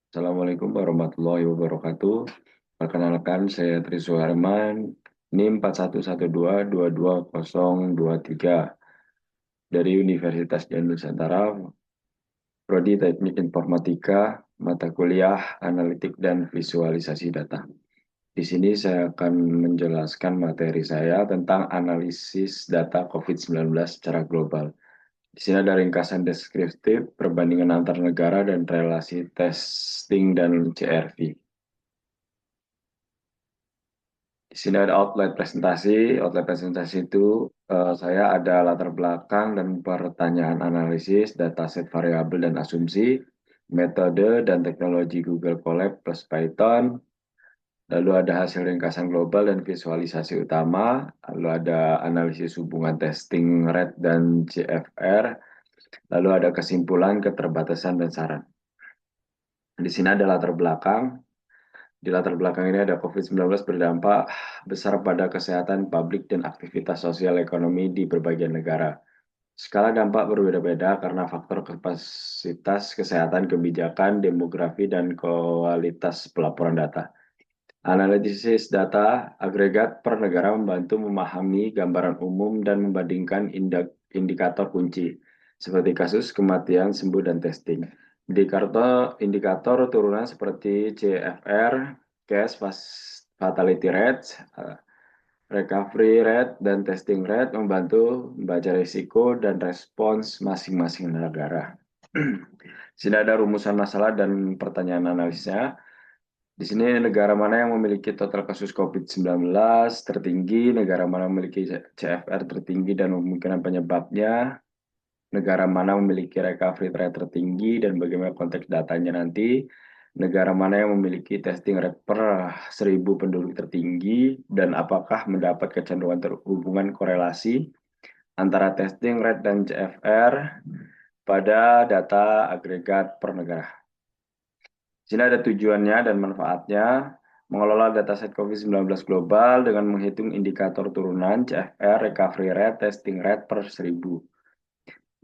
Assalamualaikum warahmatullahi wabarakatuh. Perkenalkan, saya Tri Suherman, NIM 4112220023 dari Universitas Dian Nusantara, Prodi Teknik Informatika, mata kuliah Analitik dan Visualisasi Data. Di sini saya akan menjelaskan materi saya tentang analisis data COVID-19 secara global. Di sini ada ringkasan deskriptif, perbandingan antar negara, dan relasi testing dan CRV. Di sini ada outline presentasi. Outline presentasi itu saya ada latar belakang dan pertanyaan analisis, dataset variabel dan asumsi, metode dan teknologi Google Colab plus Python, lalu ada hasil ringkasan global dan visualisasi utama, lalu ada analisis hubungan testing rate dan CFR, lalu ada kesimpulan, keterbatasan, dan saran. Di sini ada latar belakang. Di latar belakang ini ada COVID-19 berdampak besar pada kesehatan publik dan aktivitas sosial ekonomi di berbagai negara. Skala dampak berbeda-beda karena faktor kapasitas kesehatan, kebijakan, demografi, dan kualitas pelaporan data. Analisis data agregat per negara membantu memahami gambaran umum dan membandingkan indikator kunci, seperti kasus kematian, sembuh, dan testing. Indikator turunan seperti CFR, case fatality rate, recovery rate, dan testing rate membantu membaca risiko dan respons masing-masing negara. Sini ada rumusan masalah dan pertanyaan analisnya. Di sini negara mana yang memiliki total kasus COVID-19 tertinggi, negara mana memiliki CFR tertinggi dan kemungkinan penyebabnya, negara mana memiliki recovery rate tertinggi dan bagaimana konteks datanya nanti, negara mana yang memiliki testing rate per 1.000 penduduk tertinggi, dan apakah mendapat kecenderungan terhubungan korelasi antara testing rate dan CFR pada data agregat per negara. Di sini ada tujuannya dan manfaatnya. Mengelola dataset COVID-19 global dengan menghitung indikator turunan, CFR, recovery rate, testing rate per 1.000.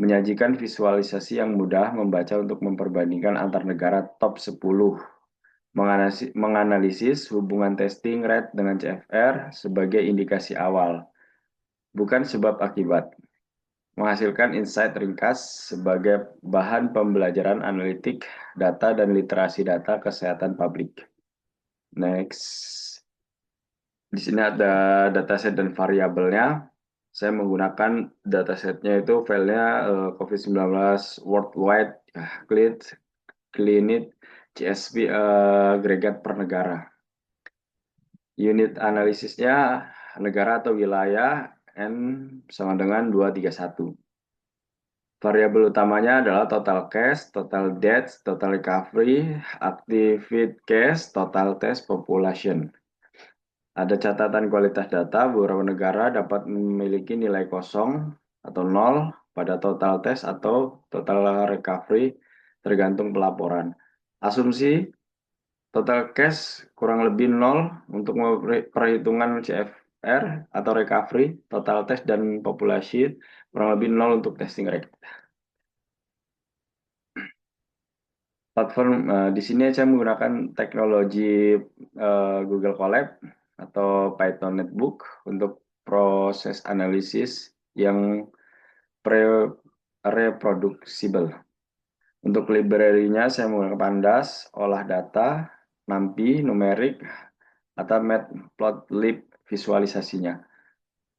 Menyajikan visualisasi yang mudah membaca untuk memperbandingkan antar negara top 10. Menganalisis hubungan testing rate dengan CFR sebagai indikasi awal, bukan sebab akibat. Menghasilkan insight ringkas sebagai bahan pembelajaran analitik data dan literasi data kesehatan publik. Next. Di sini ada dataset dan variabelnya. Saya menggunakan datasetnya itu filenya COVID-19 worldwide clinic CSV agregat per negara. Unit analisisnya negara atau wilayah N sama dengan 231. Variabel utamanya adalah total case, total deaths, total recovery, active case, total test population. Ada catatan kualitas data, beberapa negara dapat memiliki nilai kosong atau nol pada total test atau total recovery tergantung pelaporan. Asumsi total case kurang lebih nol untuk perhitungan CFR atau recovery, total test dan populasi kurang lebih nol untuk testing rate. Platform di sini saya menggunakan teknologi Google Colab atau Python Notebook untuk proses analisis yang reproducible. Untuk library-nya saya menggunakan Pandas, olah data, NumPy, numerik, atau Matplotlib visualisasinya.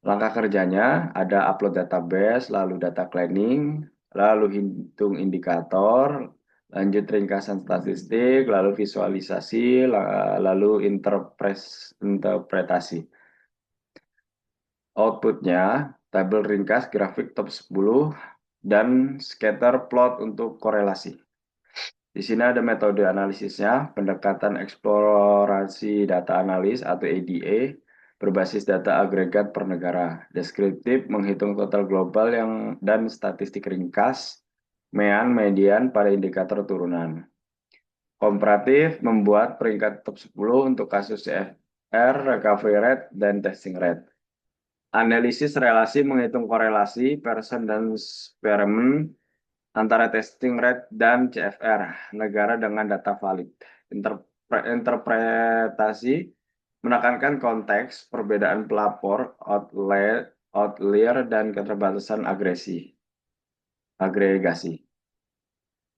Langkah kerjanya ada upload database, lalu data cleaning, lalu hitung indikator, lanjut ringkasan statistik, lalu visualisasi, lalu interpretasi. Outputnya, tabel ringkas, grafik top 10, dan scatter plot untuk korelasi. Di sini ada metode analisisnya, pendekatan eksplorasi data analis atau EDA, berbasis data agregat per negara. Deskriptif, menghitung total global dan statistik ringkas, median pada indikator turunan. Komparatif, membuat peringkat top 10 untuk kasus CFR, recovery rate, dan testing rate. Analisis relasi, menghitung korelasi, Pearson dan Spearman. antara testing rate dan CFR, negara dengan data valid. Interpretasi menekankan konteks, perbedaan pelapor, outlier, dan keterbatasan agregasi.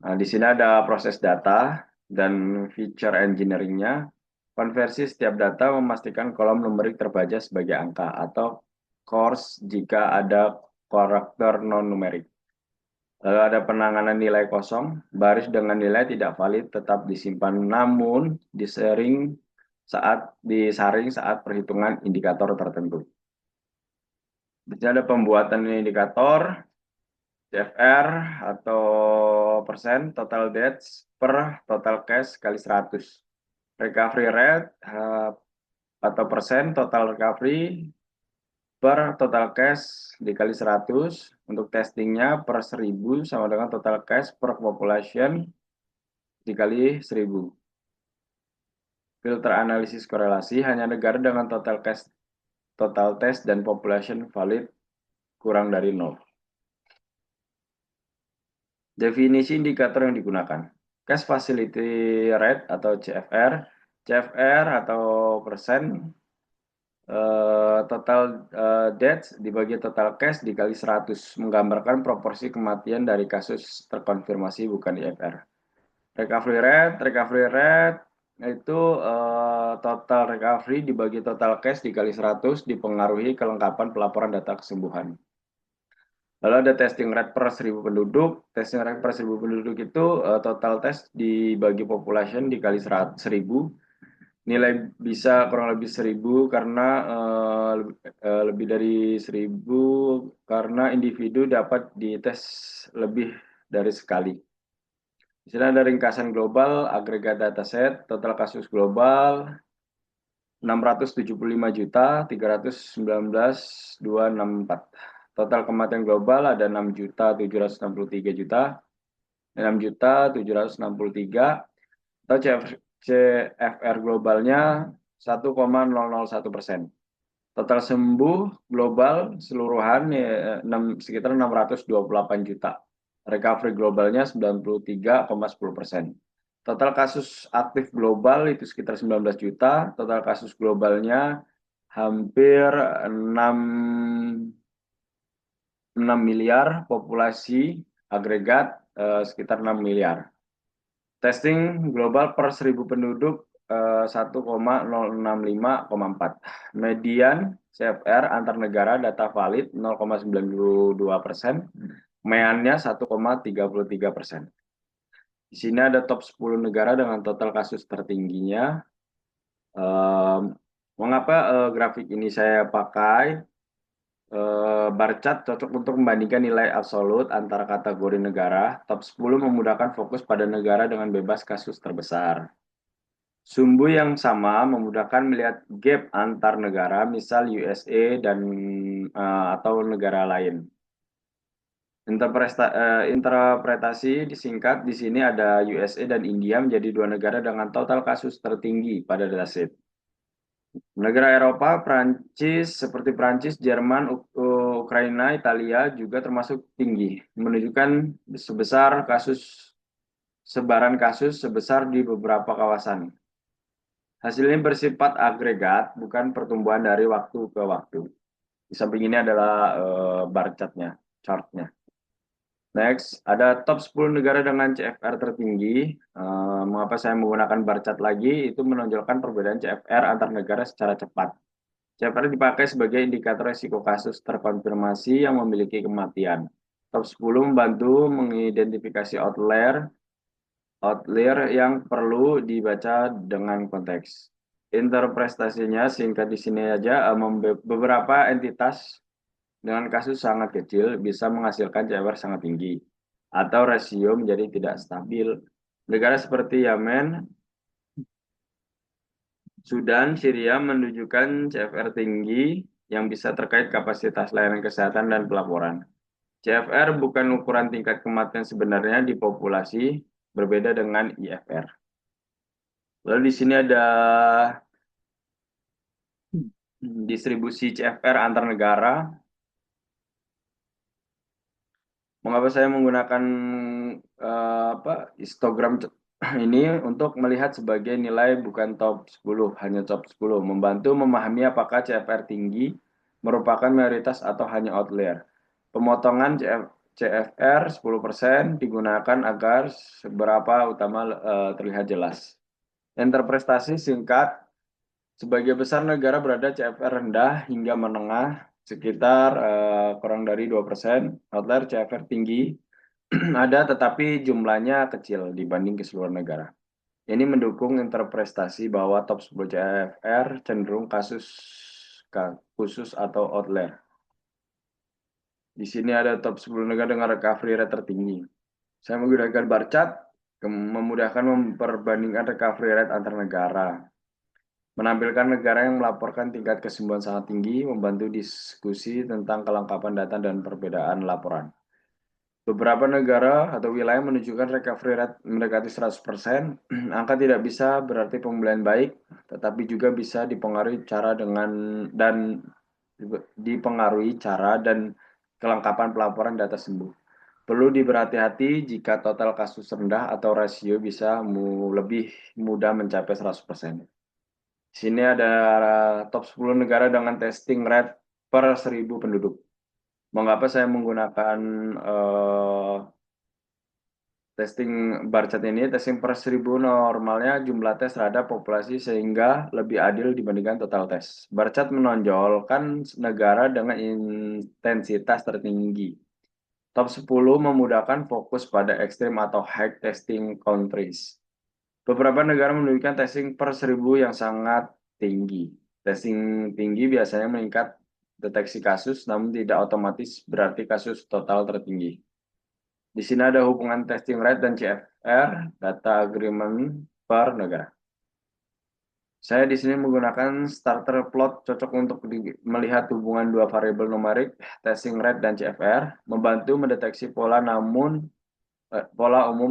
Nah, di sini ada proses data dan feature engineering-nya. Konversi setiap data memastikan kolom numerik terbaca sebagai angka atau coarse jika ada karakter non-numerik. Lalu ada penanganan nilai kosong, baris dengan nilai tidak valid tetap disimpan namun disaring saat perhitungan indikator tertentu. Di sini ada pembuatan indikator, CFR atau persen, total deaths per total cash kali 100. Recovery rate atau persen total recovery per total cash dikali 100. Untuk testingnya per 1000 sama dengan total cash per population dikali 1000. Filter analisis korelasi hanya negara dengan total test dan population valid kurang dari 0. Definisi indikator yang digunakan. Cash Facility Rate atau CFR. CFR atau persen total deaths dibagi total cash dikali 100 menggambarkan proporsi kematian dari kasus terkonfirmasi bukan IFR. Recovery rate itu total recovery dibagi total cash dikali 100 dipengaruhi kelengkapan pelaporan data kesembuhan. Lalu ada testing rate per 1000 penduduk. Testing rate per 1000 penduduk itu total test dibagi population dikali 1000. Nilai bisa kurang lebih 1000 karena lebih dari 1000 karena individu dapat dites lebih dari sekali. Di sini ada ringkasan global, agregat dataset, total kasus global 675.319.264. Total kematian global ada 6.763.000, 6.763, atau CFR globalnya 1,001%. Total sembuh global seluruhan sekitar 628 juta. Recovery globalnya 93,10%. Total kasus aktif global itu sekitar 19 juta. Total kasus globalnya hampir 6 miliar. Populasi agregat sekitar 6 miliar. Testing global per 1000 penduduk 1,065,4. Median CFR antar negara data valid 0,92%. MEAN-nya 1,33%. Di sini ada top 10 negara dengan total kasus tertingginya. Mengapa grafik ini saya pakai? Bar chart cocok untuk membandingkan nilai absolut antara kategori negara. Top 10 memudahkan fokus pada negara dengan bebas kasus terbesar. Sumbu yang sama memudahkan melihat gap antar negara, misal USA dan atau negara lain. Interpretasi disingkat di sini ada USA dan India menjadi dua negara dengan total kasus tertinggi pada dataset. Negara Eropa, seperti Prancis, Jerman, Ukraina, Italia juga termasuk tinggi, menunjukkan sebaran kasus sebesar di beberapa kawasan. Hasil ini bersifat agregat, bukan pertumbuhan dari waktu ke waktu. Di samping ini adalah bar chartnya. Next, ada top 10 negara dengan CFR tertinggi. Mengapa saya menggunakan bar chart lagi? Itu menonjolkan perbedaan CFR antar negara secara cepat. CFR dipakai sebagai indikator risiko kasus terkonfirmasi yang memiliki kematian. Top 10 membantu mengidentifikasi outlier yang perlu dibaca dengan konteks. Interpretasinya singkat di sini aja, beberapa entitas dengan kasus sangat kecil bisa menghasilkan CFR sangat tinggi atau rasio menjadi tidak stabil. Negara seperti Yemen, Sudan, Syria menunjukkan CFR tinggi yang bisa terkait kapasitas layanan kesehatan dan pelaporan. CFR bukan ukuran tingkat kematian sebenarnya di populasi, berbeda dengan IFR. Lalu di sini ada distribusi CFR antar negara. Mengapa saya menggunakan histogram ini untuk melihat sebagai nilai bukan top 10, hanya top 10, membantu memahami apakah CFR tinggi merupakan mayoritas atau hanya outlier. Pemotongan CFR 10% digunakan agar seberapa utama terlihat jelas. Interpretasi singkat, sebagai besar negara berada CFR rendah hingga menengah sekitar kurang dari 2%, outlier CFR tinggi ada tetapi jumlahnya kecil dibanding keseluruhan negara. Ini mendukung interpretasi bahwa top 10 CFR cenderung kasus khusus atau outlier. Di sini ada top 10 negara dengan recovery rate tertinggi. Saya menggunakan bar chart memudahkan memperbandingkan recovery rate antar negara. Menampilkan negara yang melaporkan tingkat kesembuhan sangat tinggi, membantu diskusi tentang kelengkapan data dan perbedaan laporan. Beberapa negara atau wilayah menunjukkan recovery rate mendekati 100%. Angka tidak bisa berarti pemulihan baik, tetapi juga bisa dipengaruhi cara dan kelengkapan pelaporan data sembuh. Perlu diberhati-hati jika total kasus rendah atau rasio bisa lebih mudah mencapai 100%. Sini ada top 10 negara dengan testing rate per 1.000 penduduk. Mengapa saya menggunakan testing bar chart ini? Testing per 1.000 normalnya jumlah tes terhadap populasi sehingga lebih adil dibandingkan total tes. Bar chart menonjolkan negara dengan intensitas tertinggi. Top 10 memudahkan fokus pada ekstrim atau high testing countries. Beberapa negara menunjukkan testing per 1.000 yang sangat tinggi. Testing tinggi biasanya meningkat deteksi kasus, namun tidak otomatis berarti kasus total tertinggi. Di sini ada hubungan testing rate dan CFR, data agreement per negara. Saya di sini menggunakan starter plot cocok untuk melihat hubungan dua variabel numerik, testing rate dan CFR, membantu mendeteksi pola umum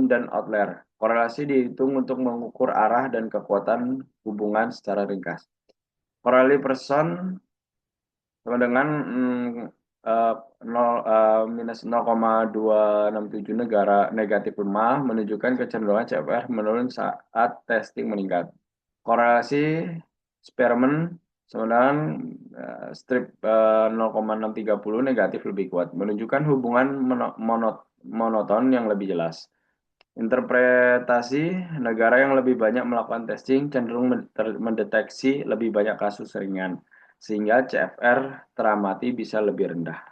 dan outlier. Korelasi dihitung untuk mengukur arah dan kekuatan hubungan secara ringkas. Korelasi person sama dengan minus 0,267 negara negatif lemah menunjukkan kecenderungan CFR menurun saat testing meningkat. Korelasi Spearman sama dengan strip 0,630 negatif lebih kuat, menunjukkan hubungan monoton yang lebih jelas. Interpretasi negara yang lebih banyak melakukan testing cenderung mendeteksi lebih banyak kasus ringan, sehingga CFR teramati bisa lebih rendah.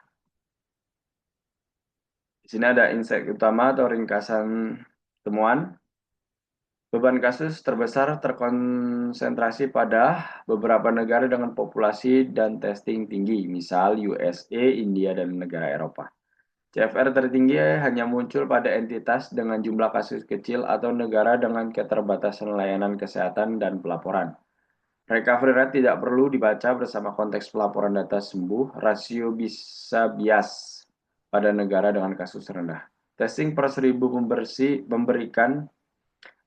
Di sini ada insight utama atau ringkasan temuan. Beban kasus terbesar terkonsentrasi pada beberapa negara dengan populasi dan testing tinggi, misal USA, India, dan negara Eropa. CFR tertinggi hanya muncul pada entitas dengan jumlah kasus kecil atau negara dengan keterbatasan layanan kesehatan dan pelaporan. Recovery rate tidak perlu dibaca bersama konteks pelaporan data sembuh, rasio bisa bias pada negara dengan kasus rendah. Testing per 1.000 memberikan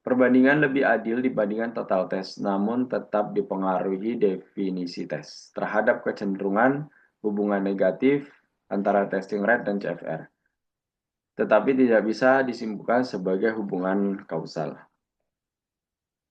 perbandingan lebih adil dibandingkan total tes, namun tetap dipengaruhi definisi tes terhadap kecenderungan hubungan negatif antara testing rate dan CFR, tetapi tidak bisa disimpulkan sebagai hubungan kausal.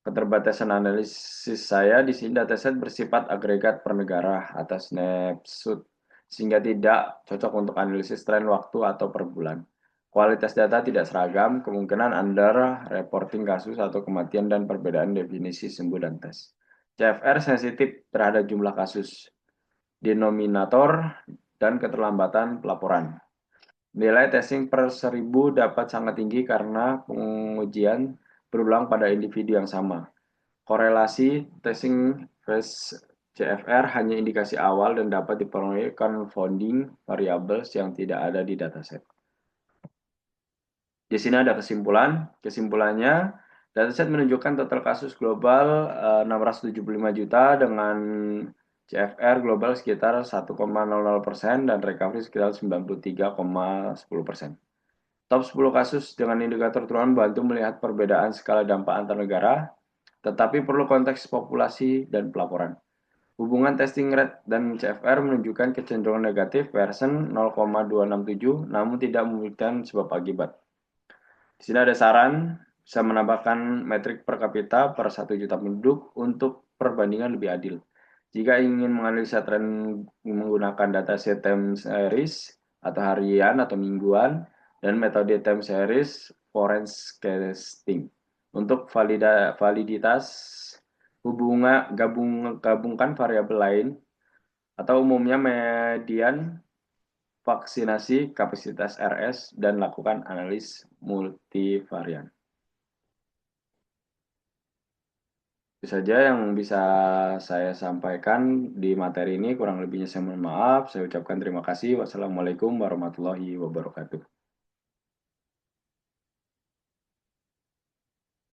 Keterbatasan analisis saya di sini dataset bersifat agregat per negara atas snapshot, sehingga tidak cocok untuk analisis tren waktu atau per bulan. Kualitas data tidak seragam, kemungkinan under reporting kasus atau kematian dan perbedaan definisi sembuh dan tes. CFR sensitif terhadap jumlah kasus, denominator, dan keterlambatan pelaporan. Nilai testing per 1.000 dapat sangat tinggi karena pengujian berulang pada individu yang sama. Korelasi testing phase CFR hanya indikasi awal dan dapat dipengaruhi confounding variables yang tidak ada di dataset. Di sini ada kesimpulan. Kesimpulannya, dataset menunjukkan total kasus global 675 juta dengan CFR global sekitar 1,00% dan recovery sekitar 93,10%. Top 10 kasus dengan indikator turunan bantu melihat perbedaan skala dampak antar negara, tetapi perlu konteks populasi dan pelaporan. Hubungan testing rate dan CFR menunjukkan kecenderungan negatif Pearson 0,267 namun tidak memberikan sebab akibat. Di sini ada saran, bisa menambahkan metrik per kapita per 1 juta penduduk untuk perbandingan lebih adil. Jika ingin menganalisa tren menggunakan dataset time series atau harian atau mingguan dan metode time series forecasting. Untuk validitas gabungkan variabel lain atau umumnya median vaksinasi, kapasitas RS, dan lakukan analis multivarian. Itu saja yang bisa saya sampaikan di materi ini. Kurang lebihnya saya mohon maaf. Saya ucapkan terima kasih. Wassalamualaikum warahmatullahi wabarakatuh.